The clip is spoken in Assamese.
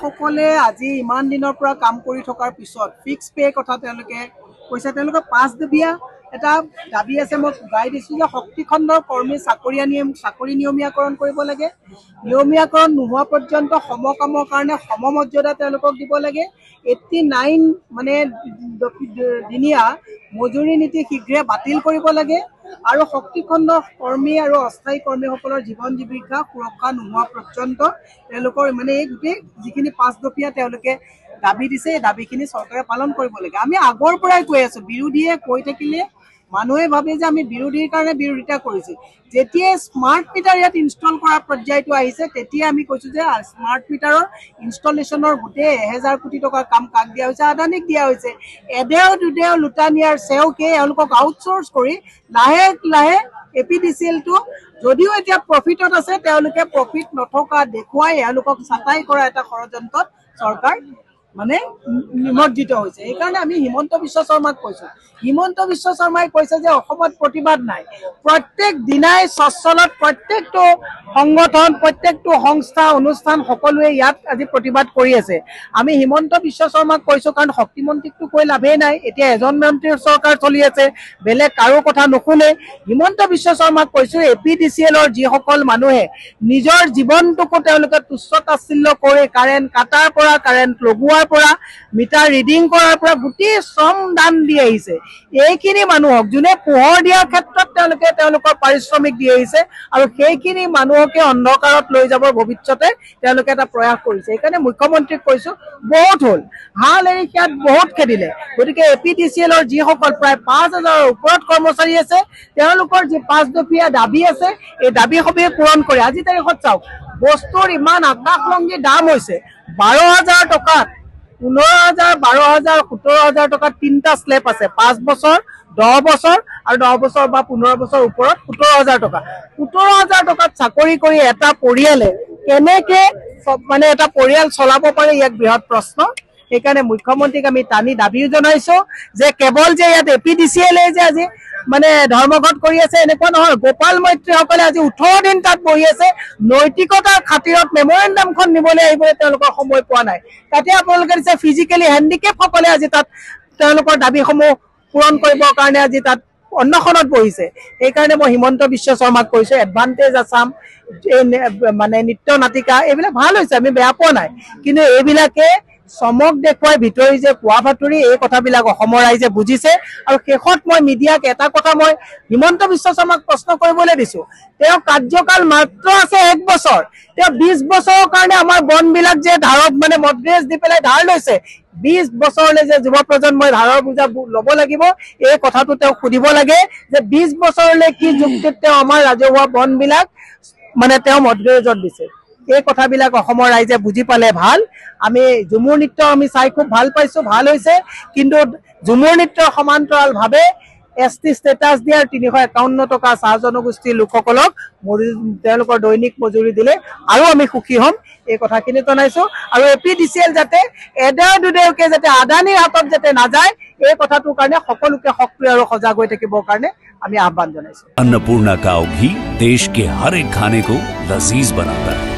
সকলে আজি ইমান দিনৰ পৰা কাম কৰি থকাৰ পিছত ফিক্স পে কথা তেওঁলোকে কৈছে। তেওঁলোকে 5 দফীয়া এটা দাবী আছে। মই গাই দিছোঁ যে শক্তি খণ্ডৰ কৰ্মী চাকৰি নিয়মীয়াকৰণ কৰিব লাগে। নিয়মীয়াকৰণ নোহোৱা পৰ্যন্ত সমকামৰ কাৰণে সমমৰ্যাদা তেওঁলোকক দিব লাগে। 89 মানে দিনীয়া মজুৰি নীতি শীঘ্ৰে বাতিল কৰিব লাগে আৰু শক্তি খণ্ডৰ কৰ্মী আৰু অস্থায়ী কৰ্মীসকলৰ জীৱন জীৱিকা সুৰক্ষা নোহোৱা পৰ্যন্ত তেওঁলোকৰ মানে এই গোটেই যিখিনি 5 দফীয়া তেওঁলোকে দাবী দিছে এই দাবীখিনি চৰকাৰে পালন কৰিব লাগে। আমি আগৰ পৰাই কৈ আছোঁ, বিৰোধীয়ে কৈ থাকিলে মানুহে ভাবে যে আমি বিৰোধীৰ কাৰণে বিৰোধিতা কৰিছোঁ। যেতিয়া স্মাৰ্ট মিটাৰ ইয়াত ইনষ্টল কৰাৰ পৰ্যায়টো আহিছে তেতিয়া আমি কৈছোঁ যে স্মাৰ্ট মিটাৰৰ ইনষ্টলেশ্যনৰ গোটেই 1000 কোটি টকাৰ কাম কাক দিয়া হৈছে? আদানীক দিয়া হৈছে। এডেও দুডেও লুটানিয়াৰ চেওকে এওঁলোকক আউটচোৰ্চ কৰি লাহে লাহে APDCLটো যদিও এতিয়া প্ৰফিটত আছে তেওঁলোকে প্ৰফিট নথকা দেখুৱাই এওঁলোকক ছাটাই কৰা এটা ষড়যন্ত্ৰত চৰকাৰ মানে নিমজ্জিত হৈছে। সেইকাৰণে আমি হিমন্ত বিশ্ব শৰ্মাক কৈছোঁ। হিমন্ত বিশ্ব শৰ্মাই কৈছে যে অসমত প্ৰতিবাদ নাই। প্ৰত্যেক দিনাই স্বচ্ছলত প্ৰত্যেকটো সংগঠন প্ৰত্যেকটো সংস্থা অনুষ্ঠান সকলোৱে ইয়াত আজি প্ৰতিবাদ কৰি আছে। আমি হিমন্ত বিশ্ব শৰ্মাক কৈছোঁ কাৰণ শক্তিমন্ত্ৰীকটো কৈ লাভেই নাই। এতিয়া এজন মন্ত্ৰীৰ চৰকাৰ চলি আছে, বেলেগ কাৰো কথা নুশুনে। হিমন্ত বিশ্ব শৰ্মাক কৈছোঁ APDCLৰ যিসকল মানুহে নিজৰ জীৱনটোকো তেওঁলোকে তুচ্ছ-তাচ্ছিল্য কৰি কাৰেণ্ট কাটাৰ পৰা কাৰেণ্ট লগোৱাৰ পৰা মিটাৰ ৰিডিং কৰাৰ পৰা গোটেই শ্ৰম দান দি আহিছে। এইখিনি মানুহক যোনে পোহৰ দিয়াৰ ক্ষেত্ৰত তেওঁলোকৰ পাৰিশ্ৰমিক দি আহিছে আৰু সেইখিনি মানুহকে অন্ধকাৰত লৈ যাবৰ ভৱিষ্যতে তেওঁলোকে এটা প্ৰয়াস কৰিছে। সেইকাৰণে মুখ্যমন্ত্ৰীক কৈছোঁ বহুত হ'ল, হাল এৰি ইয়াত বহুত খেদিলে। গতিকে APDCLৰ যিসকল প্ৰায় 5000ৰ ওপৰত কৰ্মচাৰী আছে তেওঁলোকৰ যি 5 দফীয়া দাবী আছে এই দাবীসমূহ পূৰণ কৰে। আজি তাৰিখত চাওক বস্তুৰ ইমান আকাশলংঘী দাম হৈছে। 12,000 টকাত 15,000, 12,000, 17,000 টকাত 3টা স্লেব আছে। 5 বছৰ, 10 বছৰ আৰু 10 বছৰ বা 15 বছৰ ওপৰত 17,000 টকা। 17,000 টকাত চাকৰি কৰি এটা পৰিয়ালে কেনেকে মানে এটা পৰিয়াল চলাব পাৰে ইয়াক বৃহৎ প্ৰশ্ন। সেইকাৰণে মুখ্যমন্ত্ৰীক আমি টানি দাবীও জনাইছোঁ যে কেৱল যে ইয়াত APDCLে যে আজি মানে ধৰ্মঘট কৰি আছে এনেকুৱা নহয়। গোপাল মৈত্ৰীসকলে আজি 18 দিন তাত বহি আছে। নৈতিকতাৰ খাতিৰত মেমৰেণ্ডামখন নিবলৈ আহিবলৈ তেওঁলোকৰ সময় পোৱা নাই। তাতে আপোনালোকে দিছে ফিজিকেলি হেণ্ডিকেপসকলে আজি তাত তেওঁলোকৰ দাবীসমূহ পূৰণ কৰিবৰ কাৰণে আজি তাত অন্বেষণত বহিছে। সেইকাৰণে মই হিমন্ত বিশ্ব শৰ্মাক কৈছোঁ এডভান্টেজ আছাম মানে নৃত্য নাটিকা এইবিলাক ভাল হৈছে, আমি বেয়া পোৱা নাই। কিন্তু এইবিলাকে চমক দেখুৱাই ভিতৰি যে কোৱা বাতৰি এই কথাবিলাক অসমৰ ৰাইজে বুজিছে। আৰু শেষত মই মিডিয়াক এটা কথা মই হিমন্ত বিশ্ব শৰ্মাক প্ৰশ্ন কৰিবলৈ দিছোঁ। তেওঁ কাৰ্যকাল মাত্ৰ আছে 1 বছৰ। তেওঁ 20 বছৰৰ কাৰণে আমাৰ বনবিলাক যে ধাৰত মানে মডৰেজ দি পেলাই ধাৰ লৈছে, 20 বছৰলৈ যে যুৱ প্ৰজন্মই ধাৰৰ বোজা ল'ব লাগিব এই কথাটো তেওঁ সুধিব লাগে যে 20 বছৰলৈ কি যুক্তিত তেওঁ আমাৰ ৰাজহুৱা বনবিলাক মানে তেওঁ মডৰেজত দিছে। এই কথাবিলাক অসমৰ ৰাইজে বুজি পালে ভাল। আমি ঝুমুৰ নৃত্য আমি চাই খুব ভাল পাইছোঁ, ভাল হৈছে। কিন্তু ঝুমুৰ নৃত্যৰ সমান্তৰালভাৱে ST ষ্টেটাছ দিয়াৰ 351 টকা চাহ জনগোষ্ঠীৰ লোকসকলক তেওঁলোকৰ দৈনিক মজুৰি দিলে আৰু আমি সুখী হ'ম এই কথাখিনি জনাইছোঁ। আৰু APDCL যাতে এডেও দুডেওকে যাতে আদানীৰ হাতত যাতে নাযায় এই কথাটোৰ কাৰণে সকলোকে সক্ৰিয় আৰু সজাগ হৈ থাকিবৰ কাৰণে আমি আহ্বান জনাইছোঁ। अन्नपूर्णा काव घी देश के हर एक खाने को लजीज बनाता है।